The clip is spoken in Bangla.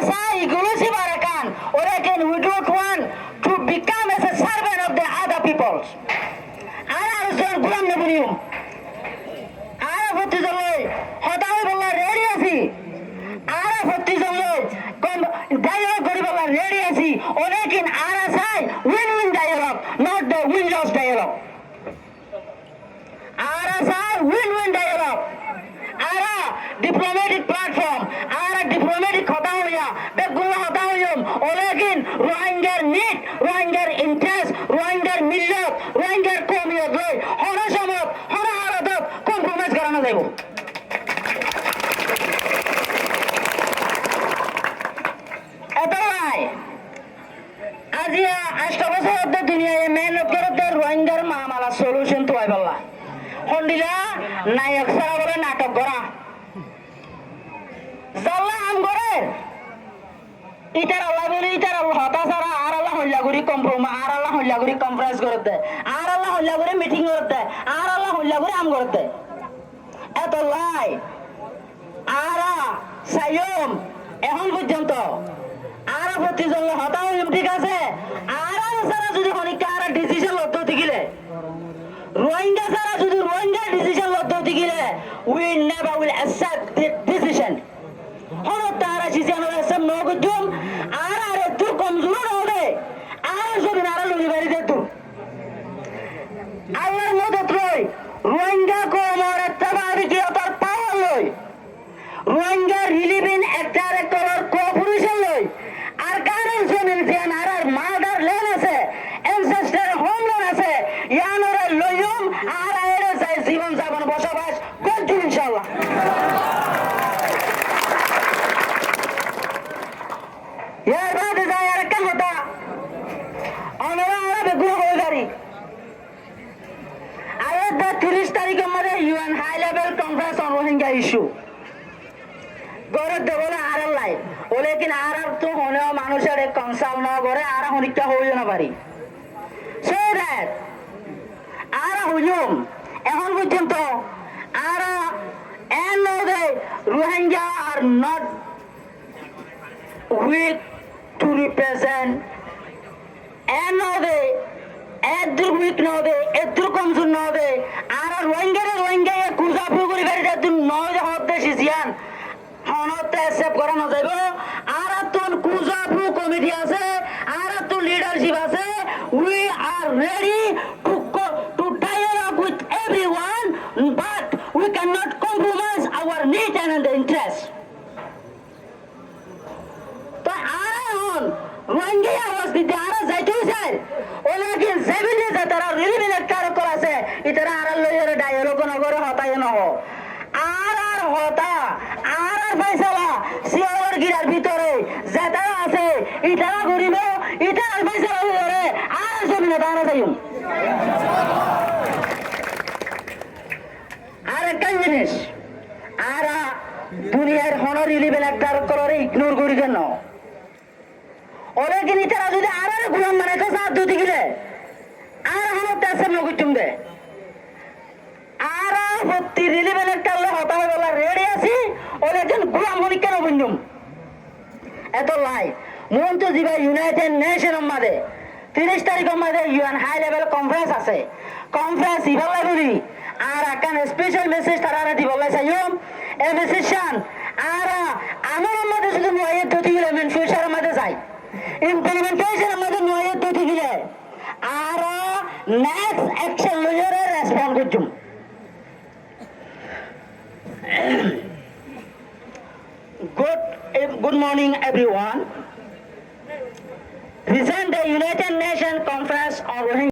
RSI inclusive Arakan, or again we don't want to become as a servant of the other peoples. Ara Gulam Nebunium. Ara Futizoloi, Hotai Bola Radiasi. Ara Futizoloi, dialogue Goribola Radiasi, or again RSI, win-win dialogue, not the win-loss dialogue. RSI, win-win dialogue. Ara diplomatic platform, Ara diplomatic Hotauya, Begula Hotauyum, or again Rohingya need, Rohingya interest, Rohingya millet, Rohingya Komia Gloy, Hora Shamat, Hora Haradot, compromise Garana Devo. Etalai Asia Ashtabasa of the Dunia, man of the Rohingya Mamala solution to Ibola. Hondila Nayak Sarabala Natak Gora. Zalla Angore. Itar Allah boli itar hota sara ar Allah hollaguri compromise ar Allah hollaguri conference korte ar Allah hollaguri meeting korte ar Allah hollaguri am korte eto lie ara sayom এখন পর্যন্ত ara প্রতিজন হতা হইম ঠিক আছে ara সারা যদি খনিকা ara ডিসিশন লত দিগিলে রোহিঙ্গা সারা যদি রোহিঙ্গা ডিসিশন লত দিগিলে we never will accept this decision হলো তারা সিজন এসএম নগজুম আর আরে তুই কমজোর হবে আর যদি নারা লই বাড়ি দে তুই আল্লাহর মদত লই রোহিঙ্গা কো মোর তবারি কি অতর পাওয়ার লই রোহিঙ্গা রিলিভিং একটার একটার কোঅপারেশন লই আর কারণ শুনেন যে আর মার্ডার লেন আছে এনসেস্টার হোম লোন আছে ইয়ানরে লইম আর এর চাই জীবন যাপন বসবাস করছি ইনশাআল্লাহ यार बात है यार क्या होता हमारा बेगुना हो गई अरे 30 तारीख हमारे UN high level conference on Rohingya issue गौरव देवला आर लाई ओ लेकिन आर तो होने মানুষের এক কনসাল না করে আর হনিকা হইও না পারি সো দ্যাট আর হুজুম এখন পর্যন্ত আর end of the Rohingya are not weak to represent another এদ্র উইক নদে এদ্র কমজোর নদে আর রোহিঙ্গা কুজা ফুগুরি গাড়ি দে নয় হতে সিজিয়ান হনতে অ্যাকসেপ্ট করা না যাইব আর তোর কুজা ফু কমিটি আছে আর তোর লিডারশিপ আছে we are ready to dialogue with everyone but we cannot compromise our need and interest Rohingya আওয়াজ দিতে আর যাইতে চাই ওলাকে জেবিলে যে তারা রিলিভিং একটা করা আছে ইতারা আর লইরে ডায়ালগ নগর হতায় নহ আর হতা আর ফয়সালা সিওর গিরার ভিতরে যে তারা আছে ইতারা গরিব ইতারা ফয়সালা হইরে আর জমিনে দাঁড়া যাইম আর একটা জিনিস আর দুনিয়ার হন রিলিভিং একটা করে ইগনোর করি কেন ওরে কিনি তারা যদি আর গুলাম মানে তো সাথ দুটি গিলে আর হলো তাসে নগুচুম দে আর হত্তি রিলিভেন একটা হতা হয়ে বলা রেডি আছি ওরে যেন গুলাম হলি কেন বন্ধুম এত লাই মন তো দিবা ইউনাইটেড নেশন আমাদের 30 তারিখ আমাদের ইউএন হাই লেভেল কনফারেন্স আছে কনফারেন্স ইভালা করি আর আকান স্পেশাল মেসেজ তারা দিবলা চাইম এ মেসেজশন আর আমার আমাদের যদি নয় দুটি গিলে মেন ফিউচার আমাদের যাই implementation আমাদের নয় দুটি গিলে আর নেক্সট অ্যাকশন লইরে রেসপন্ড করছুম good morning everyone. Present the United Nations Conference on Rohingya